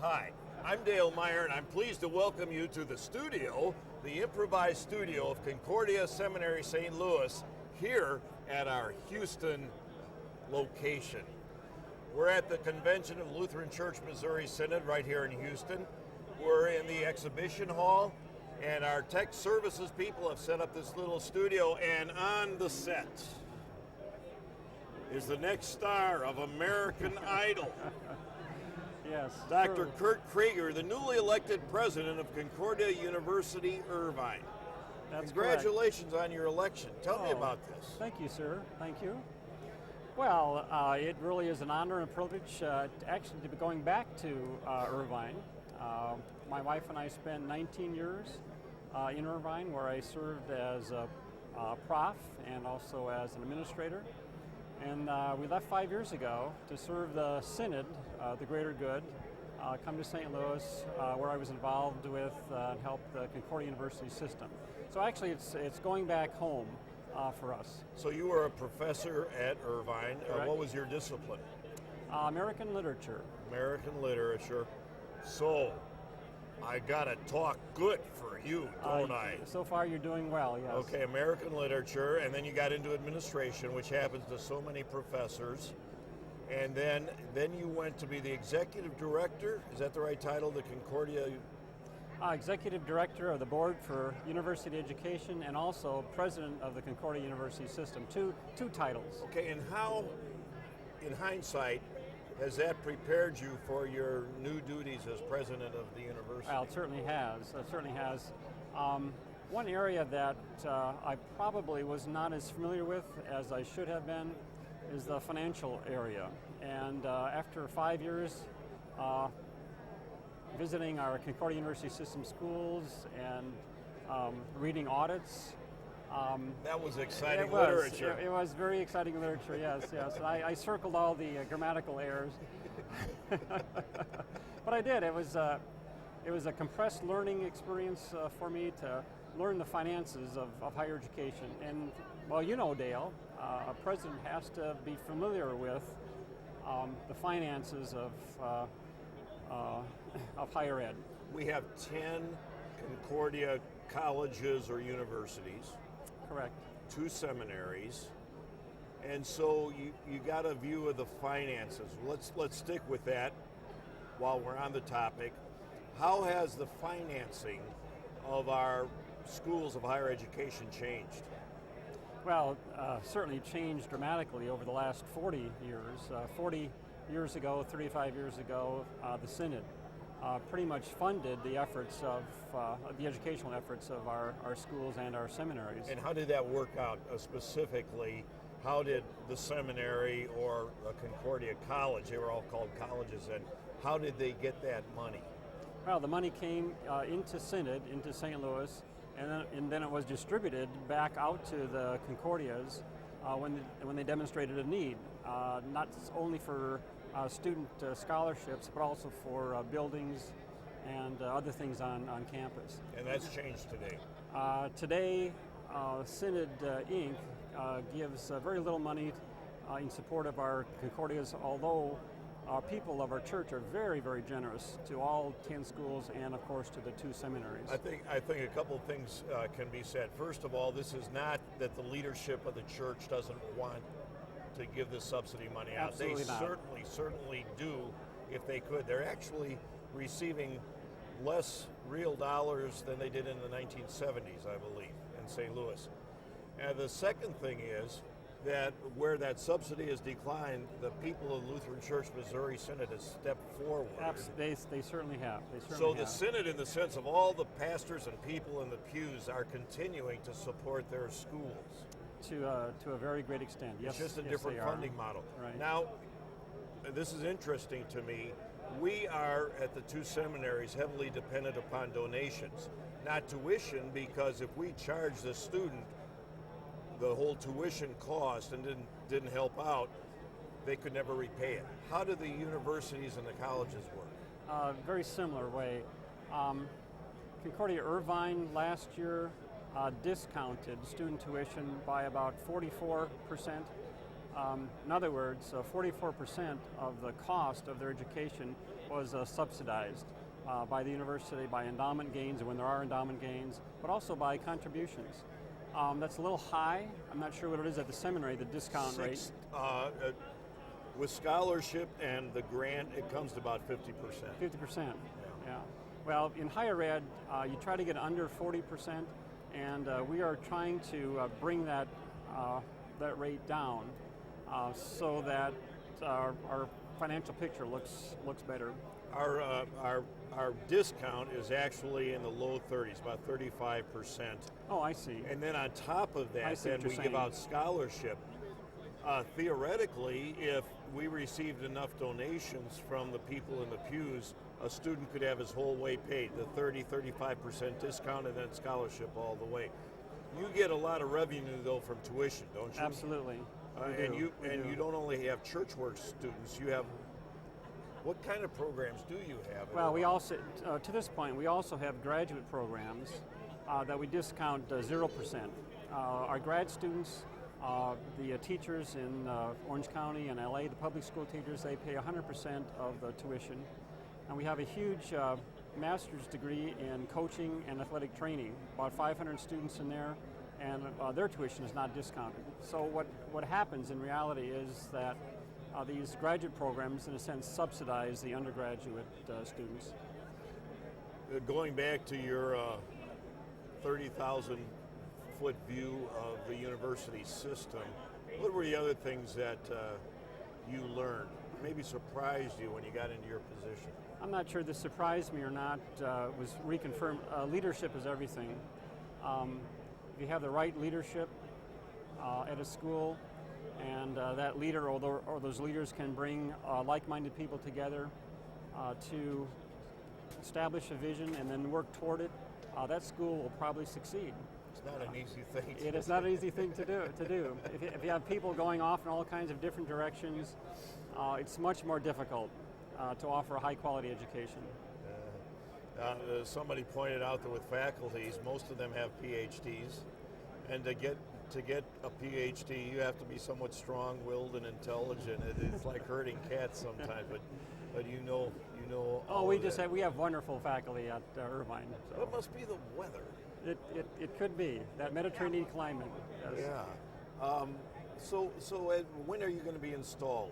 Hi, I'm Dale Meyer, and I'm pleased to welcome you to the studio, the improvised studio of Concordia Seminary, St. Louis, here at our Houston location. We're at the convention of the Lutheran Church Missouri Synod right here in Houston. We're in the exhibition hall, and our tech services people have set up this little studio, and on the set is the next star of American Idol. Yes. Dr. Kurt Krieger, the newly elected president of Concordia University, Irvine. That's Congratulations on your election. Tell me about this. Thank you, sir. Thank you. Well, it really is an honor and privilege actually to be going back to Irvine. My wife and I spent 19 years in Irvine, where I served as a prof and also as an administrator. And we left 5 years ago to serve the Synod, the greater good, come to St. Louis, where I was involved with and helped the Concordia University system. So actually it's going back home for us. So you were a professor at Irvine. What was your discipline? American literature. American literature. So I gotta talk good for you, don't I? So far you're doing well, yes. Okay, American literature, and then you got into administration, which happens to so many professors. And then you went to be the executive director, is that the right title, the Concordia? Executive director of the board for university education and also president of the Concordia University system. Two titles. Okay, and how, in hindsight, has that prepared you for your new duties as president of the university? Well, it certainly has. It certainly has. One area that I probably was not as familiar with as I should have been is the financial area. And after 5 years visiting our Concordia University system schools and reading audits, that was exciting literature. It was very exciting literature, yes. And I circled all the grammatical errors. But I did. It was a compressed learning experience for me to learn the finances of higher education. And, well, you know, Dale, a president has to be familiar with the finances of higher ed. We have 10 Concordia colleges or universities. Correct. 2 seminaries, and so you got a view of the finances. Let's stick with that while we're on the topic. How has the financing of our schools of higher education changed? Well, certainly changed dramatically over the last 40 years. 40 years ago, 35 years ago, the Synod pretty much funded the efforts of the educational efforts of our schools and our seminaries. And how did that work out specifically? How did the seminary or Concordia College, they were all called colleges, and how did they get that money? Well, the money came into Synod, into St. Louis, and then it was distributed back out to the Concordias when they demonstrated a need, not only for student scholarships, but also for buildings and other things on campus. And that's changed today? Today, Synod Inc. Gives very little money in support of our Concordias, although people of our church are very, very generous to all 10 schools and, of course, to the 2 seminaries. I think a couple of things can be said. First of all, this is not that the leadership of the church doesn't want to give this subsidy money out. Absolutely they not. certainly do if they could. They're actually receiving less real dollars than they did in the 1970s, I believe, in St. Louis. And the second thing is that where that subsidy has declined, the people of the Lutheran Church Missouri Synod has stepped forward. They certainly have. The Synod, in the sense of all the pastors and people in the pews, are continuing to support their schools. To a very great extent, yes. It's just a different funding model. Right. Now, this is interesting to me. We are, at the 2 seminaries, heavily dependent upon donations, not tuition, because if we charge the student the whole tuition cost and didn't help out, they could never repay it. How do the universities and the colleges work? Very similar way. Concordia Irvine last year discounted student tuition by about 44%. In other words, 44% of the cost of their education was subsidized by the university, by endowment gains, when there are endowment gains, but also by contributions. That's a little high. I'm not sure what it is at the seminary, the discount rate. With scholarship and the grant, it comes to about 50%. 50%, yeah. Well, in higher ed, you try to get under 40%, and we are trying to bring that rate down so that our financial picture looks better. Our discount is actually in the low 30s, about 35%. Oh, I see. And then on top of that, then we give out scholarship. Theoretically, if we received enough donations from the people in the pews, a student could have his whole way paid, the 30-35% discount and then scholarship all the way. You get a lot of revenue though from tuition, don't you? Absolutely. And you don't only have church work students, you have, what kind of programs do you have? Well, we also, to this point, we also have graduate programs that we discount 0%. Our grad students, the teachers in Orange County and LA, the public school teachers, they pay 100% of the tuition. And we have a huge master's degree in coaching and athletic training, about 500 students in there, and their tuition is not discounted. So what happens in reality is that these graduate programs, in a sense, subsidize the undergraduate students. Going back to your 30,000-foot view of the university system, what were the other things that you learned, maybe surprised you when you got into your position? I'm not sure this surprised me or not. Was reconfirmed. Leadership is everything. If you have the right leadership at a school, and that leader or those leaders can bring like-minded people together to establish a vision and then work toward it, that school will probably succeed. It's not an easy thing. It is not an easy thing to do. If you have people going off in all kinds of different directions, it's much more difficult to offer a high-quality education. Somebody pointed out that with faculties, most of them have PhDs, and to get a PhD, you have to be somewhat strong-willed and intelligent. It's like herding cats sometimes, but you know. Oh, we have wonderful faculty at Irvine. So. It must be the weather. It could be that Mediterranean climate. Yes. Yeah. So Ed, when are you going to be installed?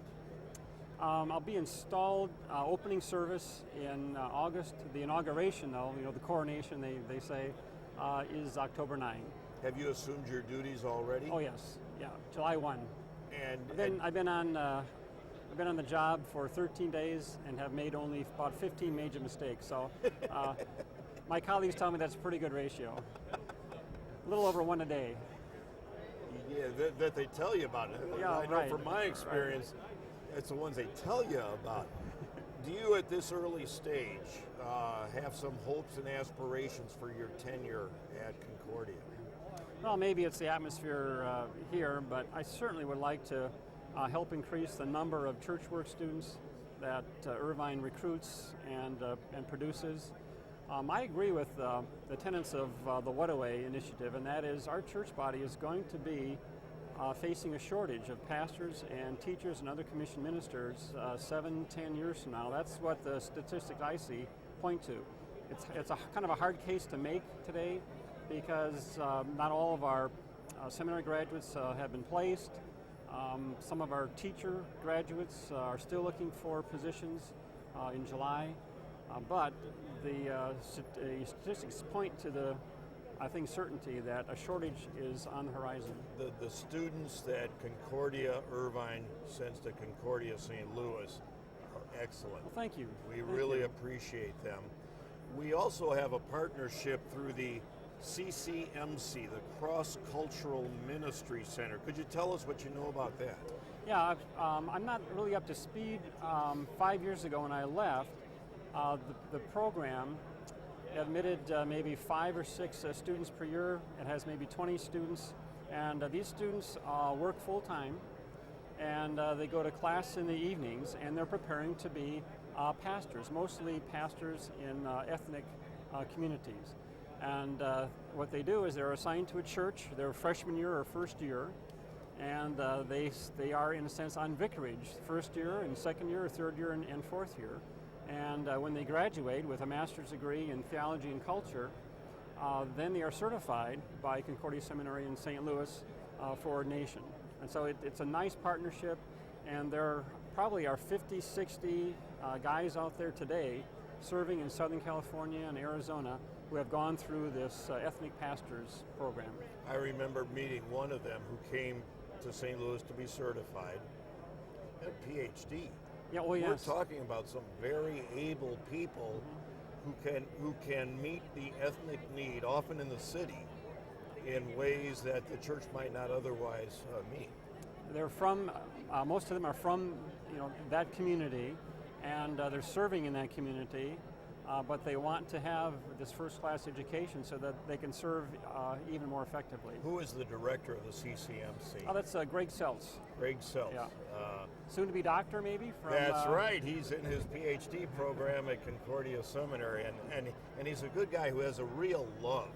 I'll be installed opening service in August. The inauguration, though, the coronation, they say, is October 9. Have you assumed your duties already? Oh yes, yeah, July 1. And I've been on the job for 13 days and have made only about 15 major mistakes. So my colleagues tell me that's a pretty good ratio. A little over one a day. Yeah, that they tell you about it. Yeah, I know right. from my experience, it's the ones they tell you about. Do you, at this early stage, have some hopes and aspirations for your tenure at Concordia? Well, maybe it's the atmosphere here, but I certainly would like to help increase the number of church work students that Irvine recruits and produces. I agree with the tenets of the What-A-Way initiative, and that is our church body is going to be facing a shortage of pastors and teachers and other commissioned ministers 7-10 years from now. That's what the statistics I see point to. It's a kind of a hard case to make today because not all of our seminary graduates have been placed. Some of our teacher graduates are still looking for positions in July, but the statistics point to the, I think, certainty that a shortage is on the horizon. The students that Concordia Irvine sends to Concordia St. Louis are excellent. Well, thank you. We really appreciate them. We also have a partnership through the CCMC, the Cross Cultural Ministry Center. Could you tell us what you know about that? Yeah, I'm not really up to speed. 5 years ago when I left, the program admitted maybe 5 or 6 students per year. It has maybe 20 students, and these students work full-time, and they go to class in the evenings, and they're preparing to be pastors, mostly pastors in ethnic communities. And what they do is they're assigned to a church, their freshman year or first year, and they are, in a sense, on vicarage, first year and second year or third year and fourth year. And when they graduate with a master's degree in theology and culture, then they are certified by Concordia Seminary in St. Louis for ordination. And so it's a nice partnership, and there probably are 50, 60 guys out there today serving in Southern California and Arizona who have gone through this ethnic pastors program. I remember meeting one of them who came to St. Louis to be certified, a PhD. Yeah, well, yes. We're talking about some very able people who can meet the ethnic need, often in the city, in ways that the church might not otherwise meet. They're from, most of them are from, that community, and they're serving in that community, but they want to have this first-class education so that they can serve even more effectively. Who is the director of the CCMC? Oh, that's Greg Seltz. Greg Seltz. Yeah. Soon-to-be doctor, maybe? That's right. He's in his PhD program at Concordia Seminary, and he's a good guy who has a real love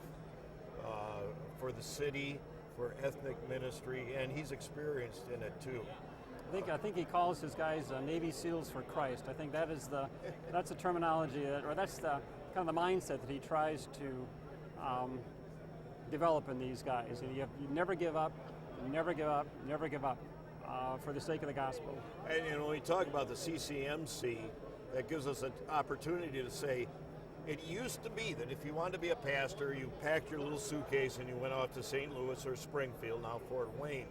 for the city, for ethnic ministry, and he's experienced in it too. I think he calls his guys Navy SEALs for Christ. I think that's the terminology or that's the kind of the mindset that he tries to develop in these guys. You never give up, never give up, never give up for the sake of the gospel. And when we talk about the CCMC, that gives us an opportunity to say, it used to be that if you wanted to be a pastor, you packed your little suitcase and you went off to St. Louis or Springfield, now Fort Wayne.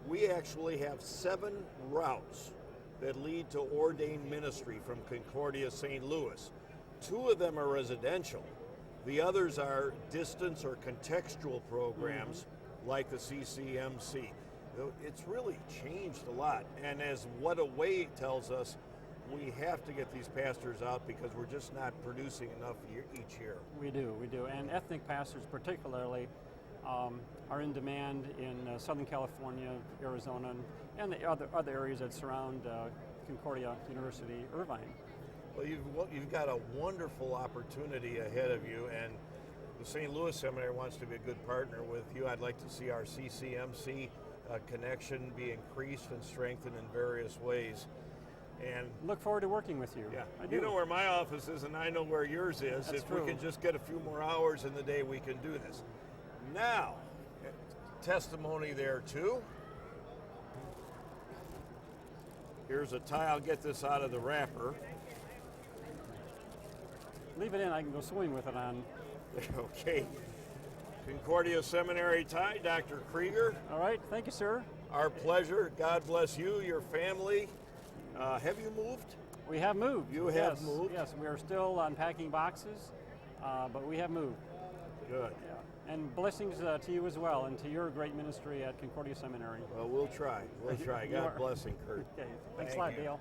We actually have 7 routes that lead to ordained ministry from Concordia St. Louis. 2 of them are residential. The others are distance or contextual programs like the CCMC. It's really changed a lot. And as What Away tells us, we have to get these pastors out because we're just not producing enough each year. We do. And ethnic pastors particularly are in demand in Southern California, Arizona, and the other areas that surround Concordia University, Irvine. Well, you've got a wonderful opportunity ahead of you, and the St. Louis Seminary wants to be a good partner with you. I'd like to see our CCMC connection be increased and strengthened in various ways. And look forward to working with you. Yeah, I do. You know where my office is, and I know where yours is. That's if true. We can just get a few more hours in the day, we can do this. Now, testimony there too. Here's a tie. I'll get this out of the wrapper. Leave it in. I can go swimming with it on. Okay. Concordia Seminary tie, Dr. Krieger. All right. Thank you, sir. Our pleasure. God bless you, your family. Have you moved? We have moved. You have moved? Yes, we are still unpacking boxes, but we have moved. Good. Yeah. And blessings to you as well, and to your great ministry at Concordia Seminary. Well, we'll try. God bless you, Kurt. Okay. Thanks a lot, you. Dale.